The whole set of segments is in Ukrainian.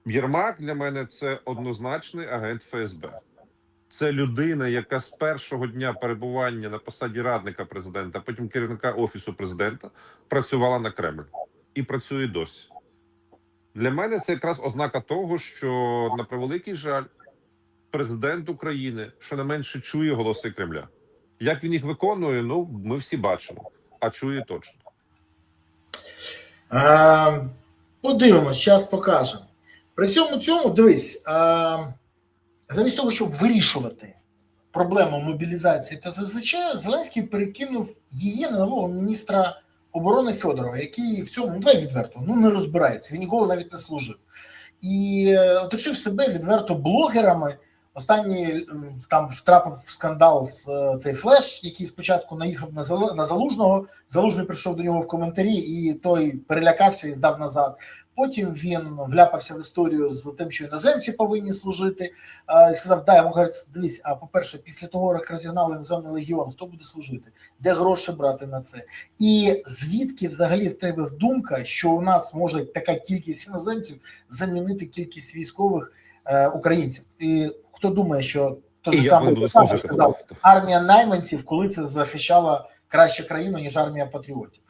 Єрмак для мене це однозначний агент ФСБ. Це людина, яка з першого дня перебування на посаді радника президента, потім керівника офісу президента, працювала на Кремль і працює досі. Для мене це якраз ознака того, що на превеликий жаль, президент України щонайменше чує голоси Кремля. Як він їх виконує, ну ми всі бачимо, а чує точно. Подивимось, час покаже. При всьому цьому, дивись, замість того, щоб вирішувати проблему мобілізації та ЗСЧ, Зеленський перекинув її на нового міністра оборони Федорова, який в цьому, давай відверто, не розбирається, він ніколи навіть не служив. І оточив себе відверто блогерами. Останній там втрапив в скандал з цей Флеш, який спочатку наїхав на Залужного. Залужний прийшов до нього в коментарі, і той перелякався і здав назад. Потім він вляпався в історію з тим, що іноземці повинні служити. І сказав, йому говорять, дивись, а по-перше, після того, як розігнали іноземний легіон, хто буде служити? Де гроші брати на це? І звідки взагалі в тебе думка, що у нас може така кількість іноземців замінити кількість військових українців? І хто думає, що той же самий сказав, армія найманців, коли це захищала краще країну, ніж армія патріотів.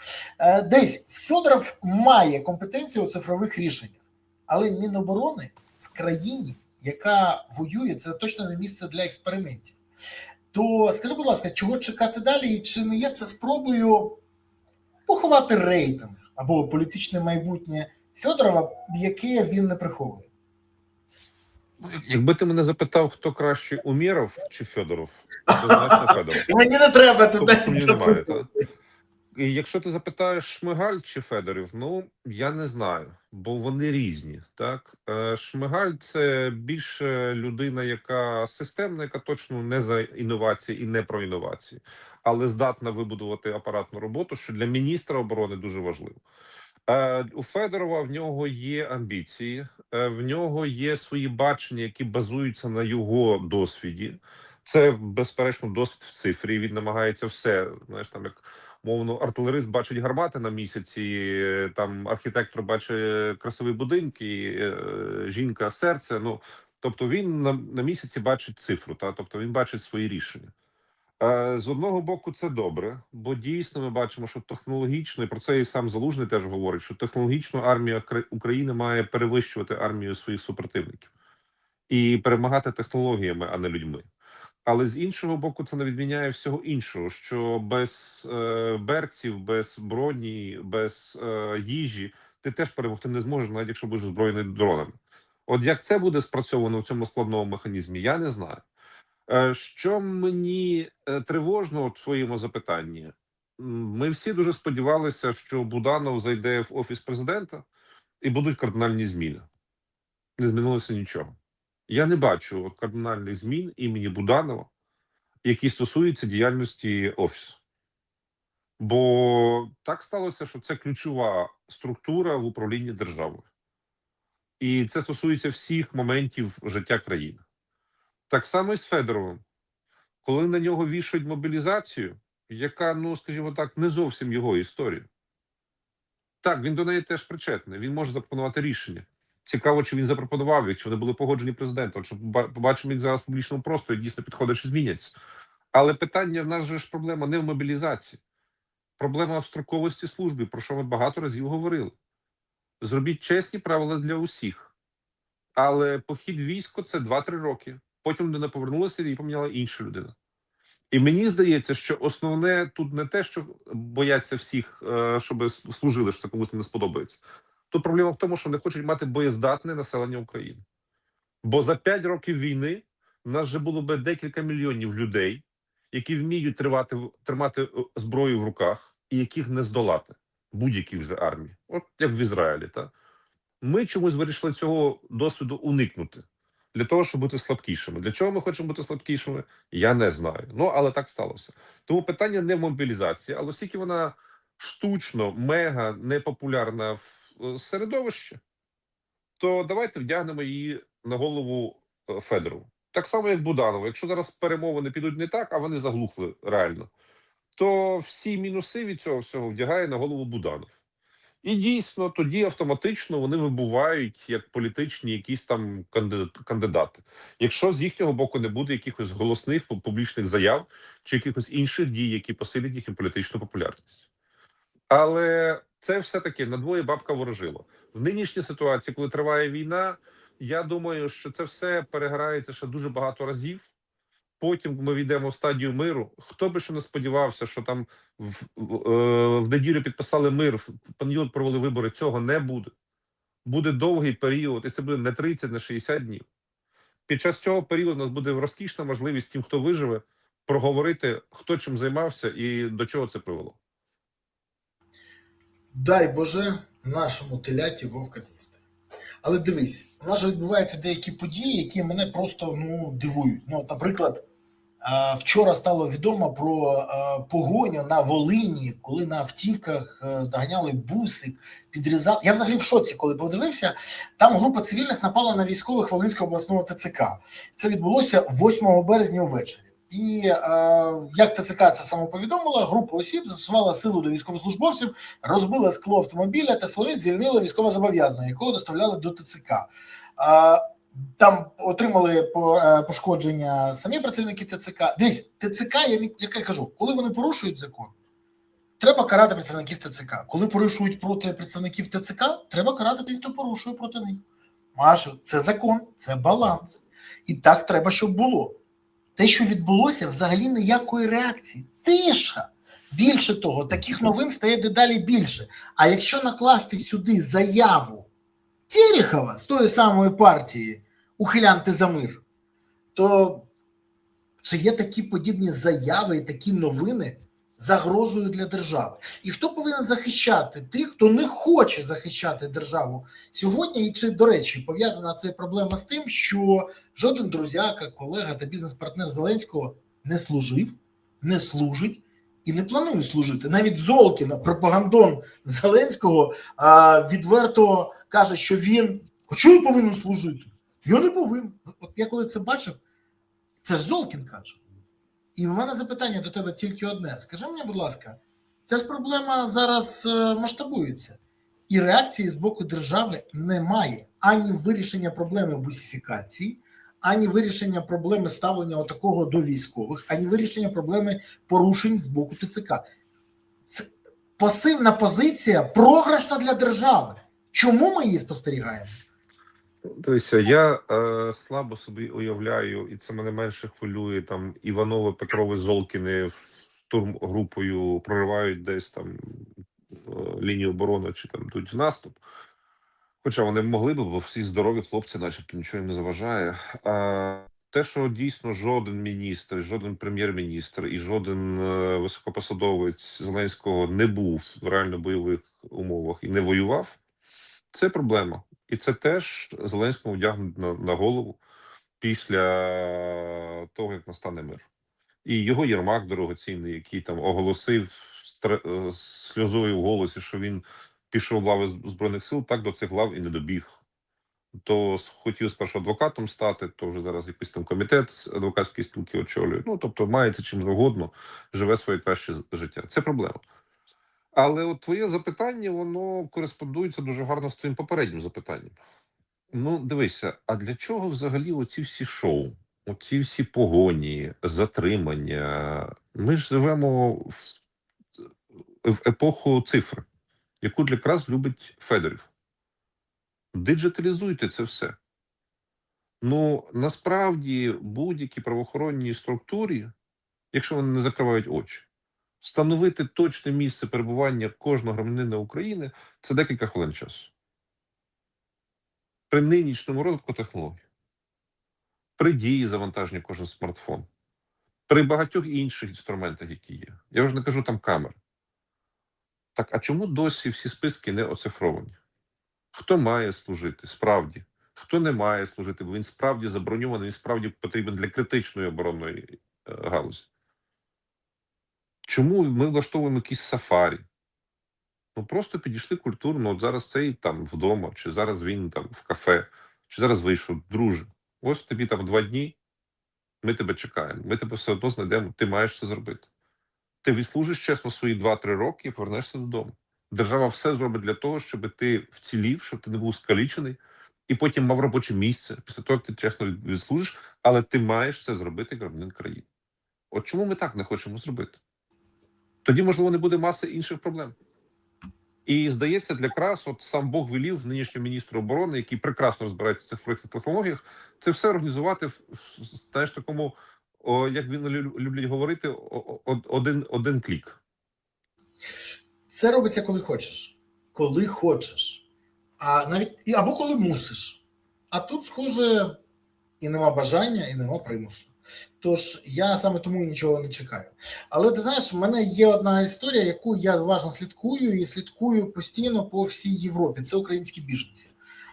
Десь Федоров має компетенцію у цифрових рішеннях, але Міноборони в країні, яка воює, це точно не місце для експериментів. То скажи, будь ласка, чого чекати далі, і чи не є це спробою поховати рейтинг або політичне майбутнє Федорова, яке він не приховує? Якби ти мене запитав, хто краще, Умєров чи Федоров, то значно Федоров. Мені не треба туди. Немає, та? І якщо ти запитаєш Шмигаль чи Федорів, ну я не знаю, бо вони різні. Так Шмигаль це більше людина, яка системна, яка точно не за інновації і не про інновації, але здатна вибудувати апаратну роботу, що для міністра оборони дуже важливо. У Федорова в нього є амбіції, в нього є свої бачення, які базуються на його досвіді. Це, безперечно, досвід в цифрі. Він намагається все, знаєш, там як мовно артилерист бачить гармати на місяці, там архітектор бачить красиві будинки, жінка серце. Ну тобто він на місяці бачить цифру, тобто він бачить свої рішення. З одного боку, це добре, бо дійсно ми бачимо, що технологічно, і про це і сам Залужний теж говорить, що технологічно армія України має перевищувати армію своїх супротивників і перемагати технологіями, а не людьми. Але з іншого боку, це не відміняє всього іншого, що без берців, без броні, без їжі ти теж перемогти не зможеш, навіть якщо будеш озброєний дронами. От як це буде спрацьовано в цьому складному механізмі, я не знаю. Що мені тривожно в твоєму запитанні, ми всі дуже сподівалися, що Буданов зайде в офіс президента і будуть кардинальні зміни. Не змінилося нічого. Я не бачу кардинальних змін імені Буданова, які стосуються діяльності офісу. Бо так сталося, що це ключова структура в управлінні державою. І це стосується всіх моментів життя країни. Так само і з Федоровим. Коли на нього вішають мобілізацію, яка, ну, скажімо так, не зовсім його історія. Так, він до неї теж причетний, він може запропонувати рішення. Цікаво, чи він запропонував їх, чи вони були погоджені президентом, чи побачимо їх зараз в публічному просторі, дійсно підходить, чи зміняться. Але питання, в нас же ж проблема не в мобілізації. Проблема в строковості служби, про що ми багато разів говорили. Зробіть чесні правила для усіх. Але похід військо – це 2-3 роки. Потім людина повернулася і поміняла інша людина. І мені здається, що основне тут не те, що бояться всіх, щоб служили, що це комусь не сподобається. Тут проблема в тому, що не хочуть мати боєздатне населення України. Бо за 5 років війни в нас вже було би декілька мільйонів людей, які вміють тримати зброю в руках і яких не здолати будь-якій вже армії. От як в Ізраїлі. Ми чомусь вирішили цього досвіду уникнути. Для того, щоб бути слабкішими. Для чого ми хочемо бути слабкішими, я не знаю. Ну, але так сталося. Тому питання не в мобілізації, але оскільки вона штучно, мега непопулярна в середовищі, то давайте вдягнемо її на голову Федорову. Так само, як Буданову. Якщо зараз перемовини підуть не так, а вони заглухли реально, то всі мінуси від цього всього вдягає на голову Буданов. І дійсно, тоді автоматично вони вибувають як політичні якісь там кандидати. Якщо з їхнього боку не буде якихось голосних публічних заяв чи якихось інших дій, які посилять їхню політичну популярність. Але це все-таки на двоє бабка ворожила. В нинішній ситуації, коли триває війна, я думаю, що це все переграється ще дуже багато разів. Потім ми війдемо в стадію миру. Хто би ще не сподівався, що там в неділю підписали мир, в понеділок провели вибори. Цього не буде. Буде довгий період, і це буде не 30, не 60 днів. Під час цього періоду у нас буде розкішна можливість тим, хто виживе, проговорити, хто чим займався і до чого це привело. Дай Боже нашому теляті вовка з'їсти. Але дивись, у нас же відбуваються деякі події, які мене просто дивують. Наприклад, вчора стало відомо про погоню на Волині, коли на автівках доганяли бусик, підрізали. Я взагалі в шоці, коли подивився, там група цивільних напала на військових Волинського обласного ТЦК. Це відбулося 8 березня увечері. І як ТЦК це самоповідомила, група осіб застосувала силу до військовослужбовців, розбила скло автомобіля та силовик звільнили військовозобов'язаного, якого доставляли до ТЦК. Там отримали пошкодження самі працівники ТЦК. Дивись, ТЦК, як я кажу, коли вони порушують закон, треба карати працівників ТЦК. Коли порушують проти представників ТЦК, треба карати тих, хто порушує проти них. Машу, це закон, це баланс. І так треба, щоб було. Те, що відбулося, взагалі ніякої реакції. Тиша. Більше того, таких новин стає дедалі більше. А якщо накласти сюди заяву Терехова з тої самої партії «Ухилянти за мир», то чи є такі подібні заяви і такі новини загрозою для держави? І хто повинен захищати тих, хто не хоче захищати державу сьогодні? І чи, до речі, пов'язана ця проблема з тим, що жоден друзяка, колега та бізнес-партнер Зеленського не служив, не служить і не планує служити. Навіть Золкіна, пропагандон Зеленського, відверто каже, що він, чому повинен служити? Я не повинен. От я коли це бачив, це ж Золкін каже. І в мене запитання до тебе тільки одне. Скажи мені, будь ласка, ця ж проблема зараз масштабується. І реакції з боку держави немає. Ані вирішення проблеми бусифікації, ані вирішення проблеми ставлення отакого до військових, ані вирішення проблеми порушень з боку ТЦК. Це пасивна позиція програшна для держави. Чому ми її спостерігаємо? Дивіться, я слабо собі уявляю, і це мене менше хвилює, там Іванови, Петрови, Золкіни штурмгрупою проривають десь там лінію оборони чи там йдуть в наступ. Хоча вони могли б, бо всі здорові хлопці, начебто нічого їм не заважає. Те, що дійсно жоден міністр, жоден прем'єр-міністр і жоден високопосадовець Зеленського не був в реально бойових умовах і не воював, це проблема. І це теж Зеленському вдягнуть на голову після того, як настане мир. І його Єрмак дорогоцінний, який там оголосив з сльозою в голосі, що він пішов в лави Збройних сил, так до цих лав і не добіг. То хотів спершу адвокатом стати, то вже зараз якийсь там комітет з адвокатської спілки очолює. Тобто мається чим завгодно, живе своє краще життя. Це проблема. Але от твоє запитання, воно кореспондується дуже гарно з твоїм попереднім запитанням. Дивися, а для чого взагалі оці всі шоу, оці всі погоні, затримання? Ми ж живемо в епоху цифри, яку якраз любить Федорів. Диджиталізуйте це все. Насправді, будь-які правоохоронні структури, якщо вони не закривають очі, встановити точне місце перебування кожного громадянина України – це декілька хвилин часу. При нинішньому розвитку технологій, при дії завантаження кожен смартфон, при багатьох інших інструментах, які є. Я вже не кажу там камер. Так, а чому досі всі списки не оцифровані? Хто має служити? Справді. Хто не має служити? Бо він справді заброньований, він справді потрібен для критичної оборонної галузі. Чому ми влаштовуємо якісь сафарі? Просто підійшли культурно, от зараз цей там вдома, чи зараз він там в кафе, чи зараз вийшов, друже, ось тобі там 2 дні, ми тебе чекаємо, ми тебе все одно знайдемо, ти маєш це зробити. Ти відслужиш чесно свої 2-3 роки і повернешся додому. держава все зробить для того, щоб ти вцілів, щоб ти не був скалічений, і потім мав робоче місце, після того, як ти чесно відслужиш, але ти маєш це зробити як громадянин країни. От чому ми так не хочемо зробити? Тоді, можливо, не буде маси інших проблем. І, здається, якраз от сам Бог велів нинішньому міністру оборони, який прекрасно розбирається в цифрових технологіях, це все організувати знаєш, такому, як він люблять говорити, один клік. Це робиться коли хочеш. Коли хочеш. А навіть або коли мусиш. А тут, схоже, і нема бажання, і нема примусу. Тож я саме тому нічого не чекаю. Але ти знаєш, в мене є одна історія, яку я уважно слідкую і слідкую постійно по всій Європі. Це українські біженці.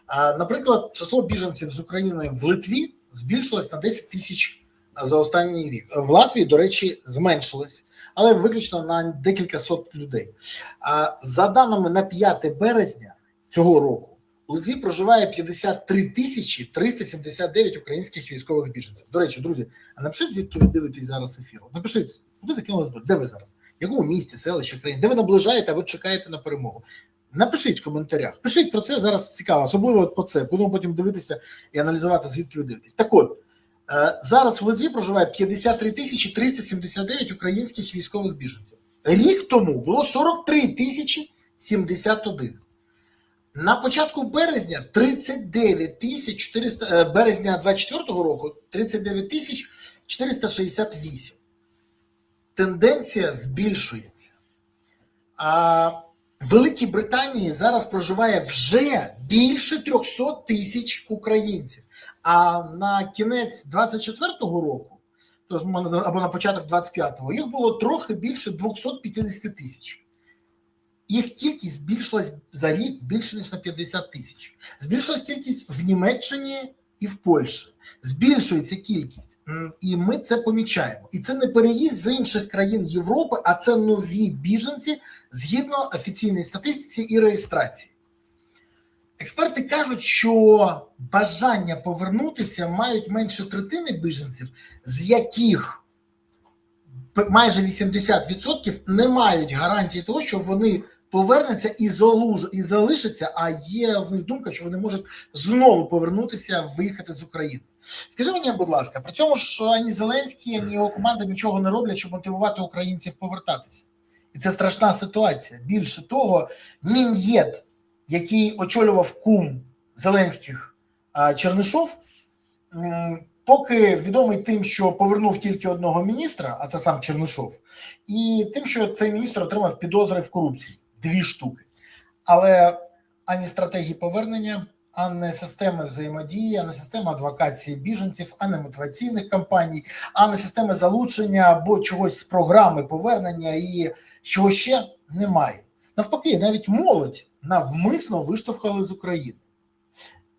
Наприклад, число біженців з України в Литві збільшилось на 10 тисяч за останній рік. В Латвії, до речі, зменшилось, але виключно на декілька сот людей. За даними на 5 березня цього року, у Литві проживає 53 тисячі 379 українських військових біженців. До речі, друзі, а напишіть, звідки ви дивитесь зараз ефір. Напишіть, куди закинули зброю, де ви зараз? В якому місті, селищі, країні? Де ви наближаєте, або чекаєте на перемогу? Напишіть в коментарях. Пишіть про це, зараз цікаво, особливо по це. Будемо потім дивитися і аналізувати, звідки ви дивитесь. Так от, зараз в Литві проживає 53 тисячі 379 українських військових біженців. Рік тому було 43 тисячі 71. На початку березня 39 тисяч 400, березня 24-го року 39 тисяч 468. Тенденція збільшується. А в Великій Британії зараз проживає вже більше 300 тисяч українців. А на кінець 24-го року, або на початок 25-го, їх було трохи більше 250 тисяч. Їх кількість збільшилась за рік більше, ніж на 50 тисяч. Збільшилась кількість в Німеччині і в Польщі. Збільшується кількість. І ми це помічаємо. І це не переїзд з інших країн Європи, а це нові біженці згідно офіційної статистиці і реєстрації. Експерти кажуть, що бажання повернутися мають менше третини біженців, з яких майже 80% не мають гарантії того, що вони повернуться і залишаться, а є в них думка, що вони можуть знову повернутися, виїхати з України. Скажи мені, будь ласка, при цьому ж ані Зеленський, ані його команда нічого не роблять, щоб мотивувати українців повертатися. І це страшна ситуація. Більше того, Мін'єд, який очолював кум Зеленських Чернишов, поки відомий тим, що повернув тільки одного міністра, а це сам Чернишов, і тим, що цей міністр отримав підозри в корупції. 2 штуки. Але ані стратегії повернення, ані системи взаємодії, ані системи адвокації біженців, ані мотиваційних кампаній, ані системи залучення або чогось з програми повернення і чого ще немає. Навпаки, навіть молодь навмисно виштовхали з України.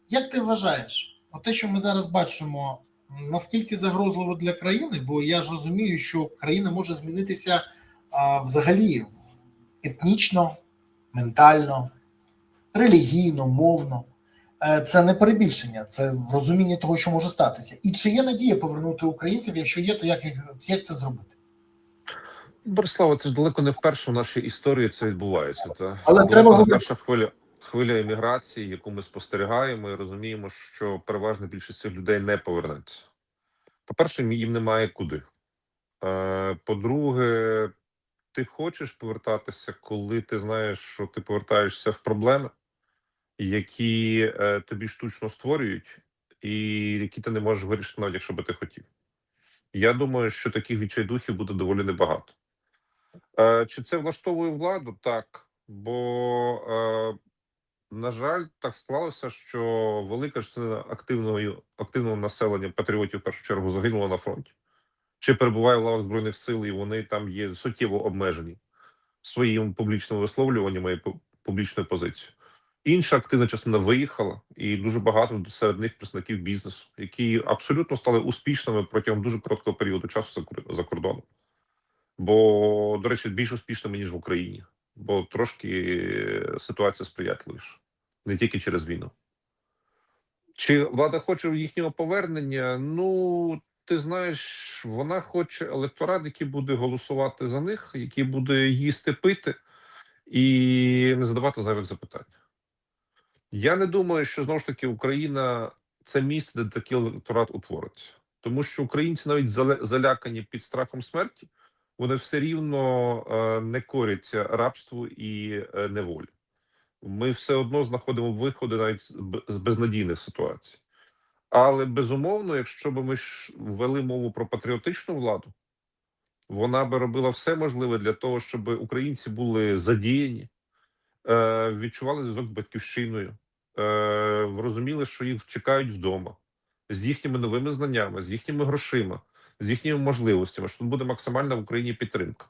Як ти вважаєш, те, що ми зараз бачимо, наскільки загрозливо для країни? Бо я ж розумію, що країна може змінитися взагалі етнічно, ментально, релігійно, мовно. Це не перебільшення, це в розумінні того, що може статися. І чи є надія повернути українців? Якщо є, то як це зробити? Борислава, це ж далеко не вперше в нашій історії це відбувається. Але це треба не перша хвиля еміграції, яку ми спостерігаємо і розуміємо, що переважна більшість цих людей не повернеться. По-перше, їм немає куди. По-друге, ти хочеш повертатися, коли ти знаєш, що ти повертаєшся в проблеми, які тобі штучно створюють, і які ти не можеш вирішити, навіть якщо би ти хотів. Я думаю, що таких відчайдухів буде доволі небагато. Чи це влаштовує владу? Так. Бо, на жаль, так склалося, що велика частина активного населення патріотів в першу чергу загинула на фронті. Чи перебуває в лавах Збройних сил, і вони там є суттєво обмежені своїм публічним висловлюванням і публічною позицією. Інша активна частина виїхала, і дуже багато серед них представників бізнесу, які абсолютно стали успішними протягом дуже короткого періоду часу за кордоном. Бо, до речі, більш успішними, ніж в Україні. Бо трошки ситуація сприятливіша. Не тільки через війну. Чи влада хоче їхнього повернення? Ну, ти знаєш, вона хоче електорат, який буде голосувати за них, який буде їсти, пити. і не задавати зайвих запитань. Я не думаю, що знову ж таки Україна це місце, де такий електорат утвориться. Тому що українці навіть залякані під страхом смерті, вони все рівно не коряться рабству і неволі. Ми все одно знаходимо виходи навіть з безнадійних ситуацій. Але безумовно, якщо б ми ввели мову про патріотичну владу, вона би робила все можливе для того, щоб українці були задіяні, відчували зв'язок з батьківщиною, розуміли, що їх чекають вдома, з їхніми новими знаннями, з їхніми грошима, з їхніми можливостями, що тут буде максимальна в Україні підтримка.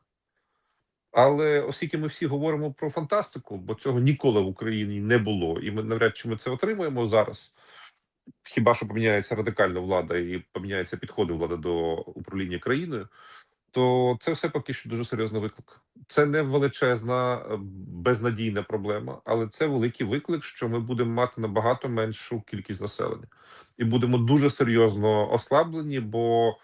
Але оскільки ми всі говоримо про фантастику, бо цього ніколи в Україні не було, і ми навряд чи ми це отримаємо зараз, хіба що поміняється радикальна влада і поміняються підходи влади до управління країною, то це все поки що дуже серйозний виклик. Це не величезна, безнадійна проблема, але це великий виклик, що ми будемо мати набагато меншу кількість населення. І будемо дуже серйозно ослаблені, бо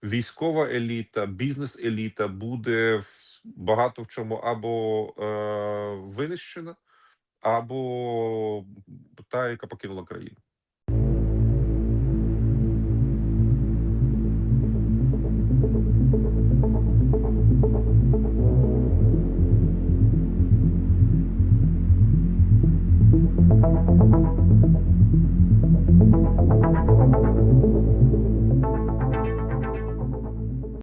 військова еліта, бізнес-еліта буде багато в чому або винищена, або та, яка покинула країну.